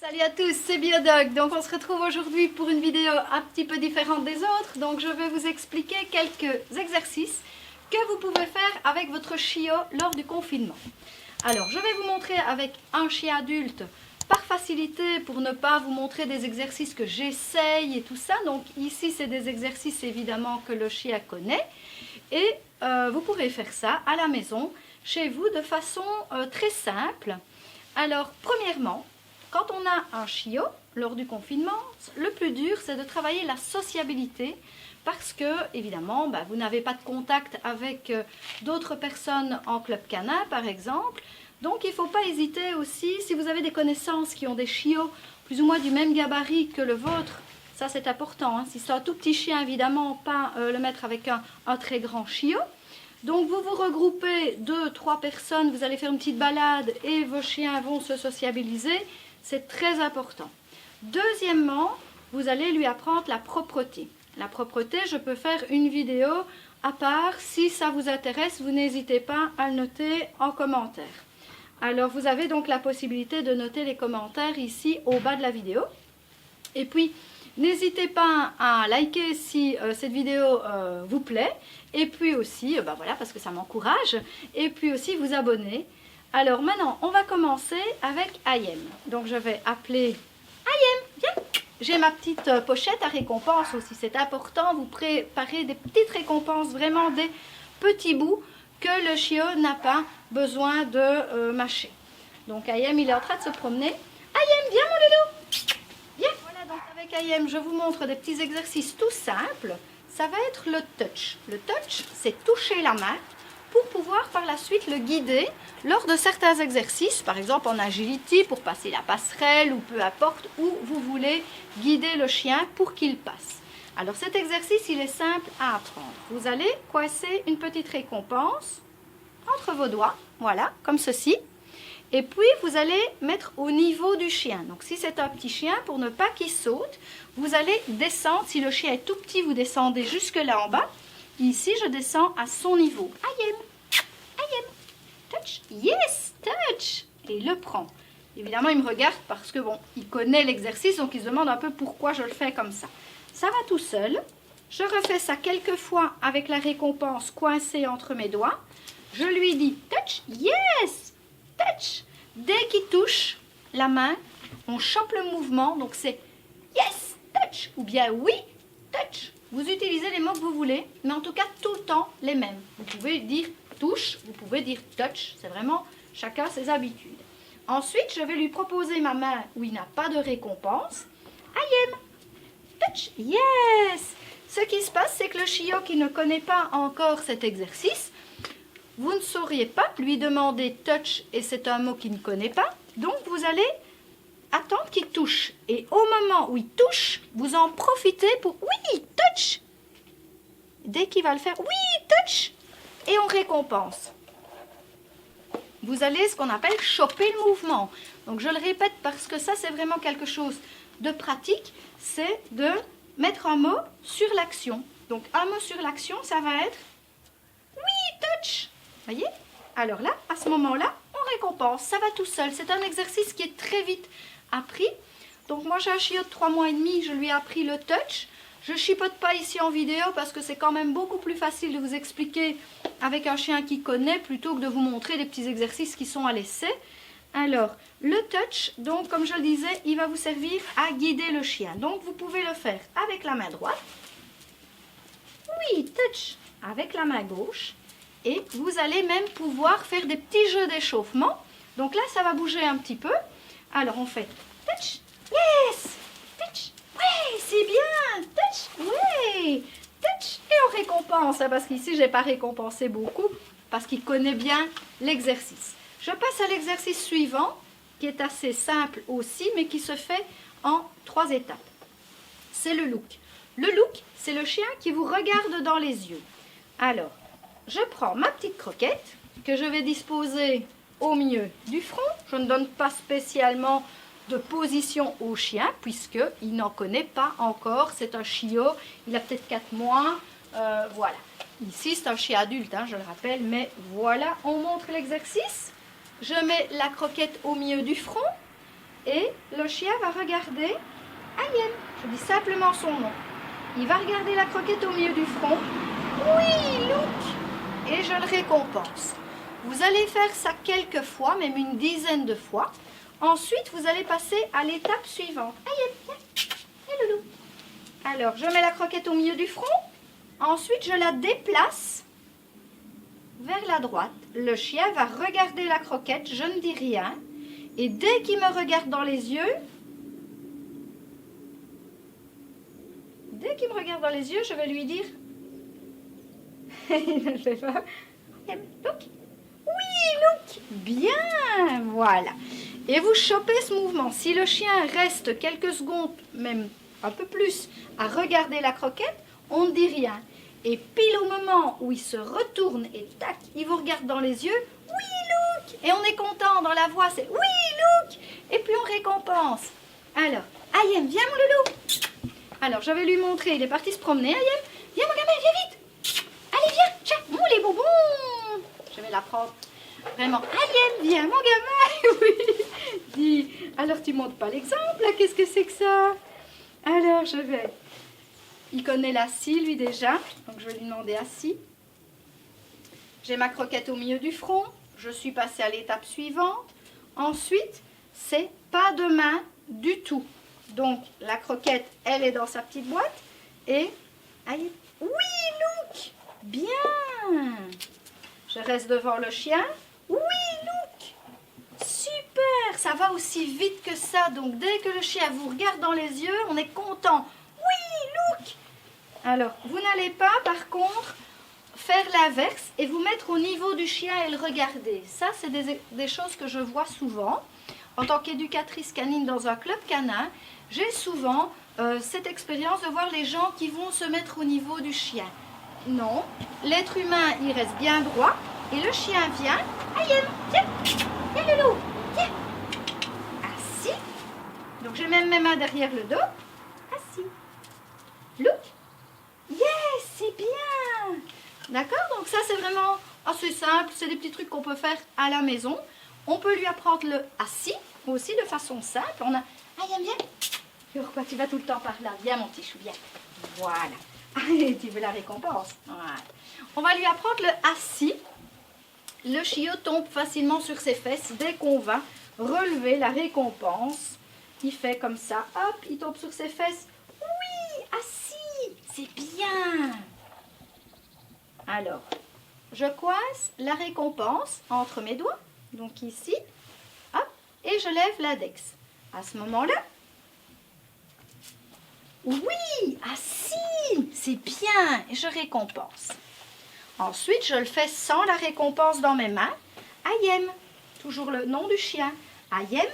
Salut à tous, c'est Biodog. Donc on se retrouve aujourd'hui pour une vidéo un petit peu différente des autres. Donc je vais vous expliquer quelques exercices que vous pouvez faire avec votre chiot lors du confinement. Alors je vais vous montrer avec un chien adulte par facilité pour ne pas vous montrer des exercices que j'essaye et tout ça. Donc ici c'est des exercices évidemment que le chien connaît et vous pourrez faire ça à la maison chez vous de façon très simple. Alors premièrement, quand on a un chiot, lors du confinement, le plus dur, c'est de travailler la sociabilité parce que, évidemment, vous n'avez pas de contact avec d'autres personnes en club canin, par exemple. Donc, il ne faut pas hésiter aussi, si vous avez des connaissances qui ont des chiots plus ou moins du même gabarit que le vôtre, ça c'est important. Hein. Si c'est un tout petit chien, évidemment, pas le mettre avec un très grand chiot. Donc, vous vous regroupez 2-3 personnes, vous allez faire une petite balade et vos chiens vont se sociabiliser. C'est très important. Deuxièmement, vous allez lui apprendre la propreté. La propreté, je peux faire une vidéo à part. Si ça vous intéresse, vous n'hésitez pas à le noter en commentaire. Alors, vous avez donc la possibilité de noter les commentaires ici au bas de la vidéo. Et puis, n'hésitez pas à liker si cette vidéo vous plaît. Et puis aussi, voilà, parce que ça m'encourage. Et puis aussi, vous abonner. Alors maintenant, on va commencer avec Ayem. Donc je vais appeler Ayem, viens. J'ai ma petite pochette à récompense aussi. C'est important, vous préparez des petites récompenses, vraiment des petits bouts que le chiot n'a pas besoin de mâcher. Donc Ayem, il est en train de se promener. Ayem, viens mon loulou. Viens. Voilà, donc avec Ayem, je vous montre des petits exercices tout simples. Ça va être le touch. Le touch, c'est toucher la main pour pouvoir par la suite le guider lors de certains exercices, par exemple en agility pour passer la passerelle ou peu importe où vous voulez guider le chien pour qu'il passe. Alors cet exercice, il est simple à apprendre. Vous allez coincer une petite récompense entre vos doigts, voilà, comme ceci. Et puis vous allez mettre au niveau du chien. Donc si c'est un petit chien, pour ne pas qu'il saute, vous allez descendre. Si le chien est tout petit, vous descendez jusque là en bas. Ici, je descends à son niveau. Ayem, Ayem, touch, yes, touch. Et il le prend. Évidemment, il me regarde parce que, bon, il connaît l'exercice, donc il se demande un peu pourquoi je le fais comme ça. Ça va tout seul. Je refais ça quelques fois avec la récompense coincée entre mes doigts. Je lui dis touch, yes, touch. Dès qu'il touche la main, on chope le mouvement. Donc c'est yes, touch ou bien oui, touch. Vous utilisez les mots que vous voulez, mais en tout cas tout le temps les mêmes. Vous pouvez dire touche, vous pouvez dire touch. C'est vraiment chacun ses habitudes. Ensuite, je vais lui proposer ma main où il n'a pas de récompense. Ayem, touch, yes. Ce qui se passe, c'est que le chiot qui ne connaît pas encore cet exercice, vous ne sauriez pas lui demander touch et c'est un mot qu'il ne connaît pas. Donc vous allez attendre qu'il touche. Et au moment où il touche, vous en profitez pour oui, touch. Dès qu'il va le faire, oui, touch. Et on récompense. Vous allez ce qu'on appelle choper le mouvement. Donc je le répète parce que ça c'est vraiment quelque chose de pratique. C'est de mettre un mot sur l'action. Donc un mot sur l'action, ça va être oui, touch. Voyez? Alors là, à ce moment-là, on récompense. Ça va tout seul. C'est un exercice qui est très vite appris. Donc moi j'ai un chiot de 3 mois et demi, je lui ai appris le touch. Je chipote pas ici en vidéo parce que c'est quand même beaucoup plus facile de vous expliquer avec un chien qui connaît plutôt que de vous montrer des petits exercices qui sont à l'essai. Alors le touch, donc comme je le disais, il va vous servir à guider le chien. Donc vous pouvez le faire avec la main droite. Oui, touch avec la main gauche. Et vous allez même pouvoir faire des petits jeux d'échauffement. Donc là, ça va bouger un petit peu. Alors, on fait touch, yes, touch, ouais, c'est bien, touch, ouais, touch. Et on récompense, hein, parce qu'ici, je n'ai pas récompensé beaucoup, parce qu'il connaît bien l'exercice. Je passe à l'exercice suivant, qui est assez simple aussi, mais qui se fait en 3 étapes. C'est le look. Le look, c'est le chien qui vous regarde dans les yeux. Alors, je prends ma petite croquette que je vais disposer au milieu du front. Je ne donne pas spécialement de position au chien puisqu'il n'en connaît pas encore. C'est un chiot, il a peut-être 4 mois. Voilà. Ici, c'est un chien adulte, hein, je le rappelle. Mais voilà, on montre l'exercice. Je mets la croquette au milieu du front. Et le chien va regarder Ayem. Je dis simplement son nom. Il va regarder la croquette au milieu du front. Oui, look! Et je le récompense. Vous allez faire ça quelques fois, même une dizaine de fois. Ensuite, vous allez passer à l'étape suivante. Ayem, viens. Viens, loulou. Alors, je mets la croquette au milieu du front. Ensuite, je la déplace vers la droite. Le chien va regarder la croquette, je ne dis rien. Et dès qu'il me regarde dans les yeux, je vais lui dire... Il ne le fait pas. Look. Oui, look. Bien, voilà. Et vous chopez ce mouvement. Si le chien reste quelques secondes, même un peu plus, à regarder la croquette, on ne dit rien. Et pile au moment où il se retourne et tac, il vous regarde dans les yeux, oui, look. Et on est content dans la voix, c'est oui, look. Et puis on récompense. Alors, Ayem, viens mon loulou. Alors, je vais lui montrer, il est parti se promener. Ayem, viens mon gamin, viens vite. Allez, viens, tiens, les bonbons. Je vais la prendre. Vraiment, Ayem, viens mon gamin. Oui. Dis, alors tu montres pas l'exemple, là, qu'est-ce que c'est que ça? Alors, je vais... Il connaît la scie, lui, déjà. Donc, je vais lui demander assis. J'ai ma croquette au milieu du front. Je suis passée à l'étape suivante. Ensuite, c'est pas de main du tout. Donc, la croquette, elle est dans sa petite boîte. Et, allez, oui, look. Bien. Je reste devant le chien. Oui, look. Super. Ça va aussi vite que ça. Donc, dès que le chien vous regarde dans les yeux, on est content. Oui, look. Alors, vous n'allez pas, par contre, faire l'inverse et vous mettre au niveau du chien et le regarder. Ça, c'est des choses que je vois souvent. En tant qu'éducatrice canine dans un club canin, j'ai souvent cette expérience de voir les gens qui vont se mettre au niveau du chien. Non, l'être humain, il reste bien droit et le chien vient. Ayem, viens, viens loulou, viens. Assis. Donc, j'ai même mes mains derrière le dos. Assis. Look. Yes, c'est bien. D'accord, donc ça c'est vraiment assez simple, c'est des petits trucs qu'on peut faire à la maison. On peut lui apprendre le assis aussi de façon simple. On a, Ayem, viens. Pourquoi tu vas tout le temps par là? Viens mon petit chou, viens. Voilà. Allez, tu veux la récompense? Voilà. On va lui apprendre le assis. Le chiot tombe facilement sur ses fesses dès qu'on va relever la récompense. Il fait comme ça, hop, il tombe sur ses fesses. Oui, assis, c'est bien. Alors, je coince la récompense entre mes doigts, donc ici, hop, et je lève l'index. À ce moment-là, oui, assis, c'est bien, et je récompense. Ensuite, je le fais sans la récompense dans mes mains. Ayem, toujours le nom du chien. Ayem,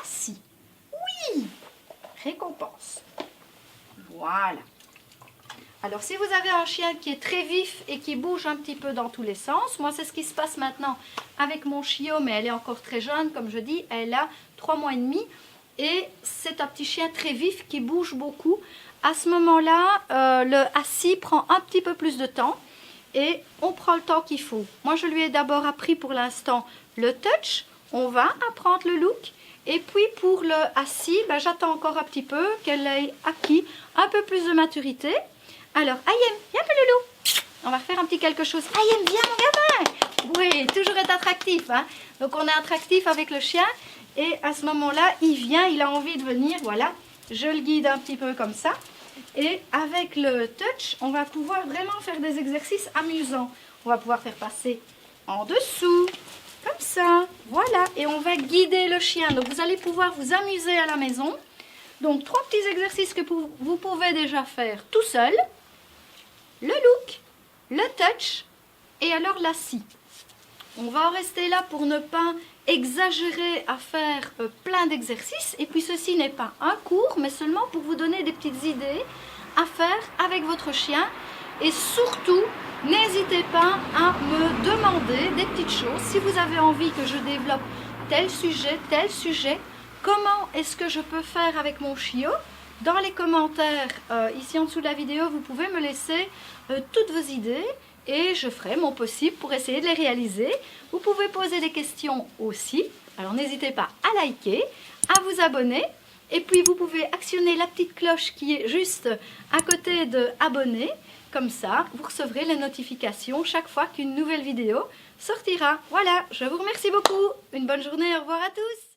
assis. Oui, récompense. Voilà. Alors, si vous avez un chien qui est très vif et qui bouge un petit peu dans tous les sens, moi, c'est ce qui se passe maintenant avec mon chiot, mais elle est encore très jeune, comme je dis, elle a 3 mois et demi, et c'est un petit chien très vif qui bouge beaucoup. À ce moment-là, le assis prend un petit peu plus de temps, et on prend le temps qu'il faut. Moi, je lui ai d'abord appris pour l'instant le touch, on va apprendre le look, et puis pour le assis, ben, j'attends encore un petit peu qu'elle ait acquis un peu plus de maturité. Alors, Ayem, viens peu loulou. On va refaire un petit quelque chose. Ayem, viens mon gamin. Oui, toujours être attractif. Hein? Donc, on est attractif avec le chien. Et à ce moment-là, il vient, il a envie de venir. Voilà, je le guide un petit peu comme ça. Et avec le touch, on va pouvoir vraiment faire des exercices amusants. On va pouvoir faire passer en dessous, comme ça. Voilà, et on va guider le chien. Donc, vous allez pouvoir vous amuser à la maison. Donc, 3 petits exercices que vous pouvez déjà faire tout seul. Le look, le touch et alors l'assis. On va en rester là pour ne pas exagérer à faire plein d'exercices. Et puis, ceci n'est pas un cours, mais seulement pour vous donner des petites idées à faire avec votre chien. Et surtout, n'hésitez pas à me demander des petites choses. Si vous avez envie que je développe tel sujet, comment est-ce que je peux faire avec mon chiot? Dans les commentaires, ici en dessous de la vidéo, vous pouvez me laisser toutes vos idées et je ferai mon possible pour essayer de les réaliser. Vous pouvez poser des questions aussi Alors n'hésitez pas à liker, à vous abonner. Et puis vous pouvez actionner la petite cloche qui est juste à côté de abonner. Comme ça, vous recevrez les notifications chaque fois qu'une nouvelle vidéo sortira. Voilà, je vous remercie beaucoup. Une bonne journée, au revoir à tous.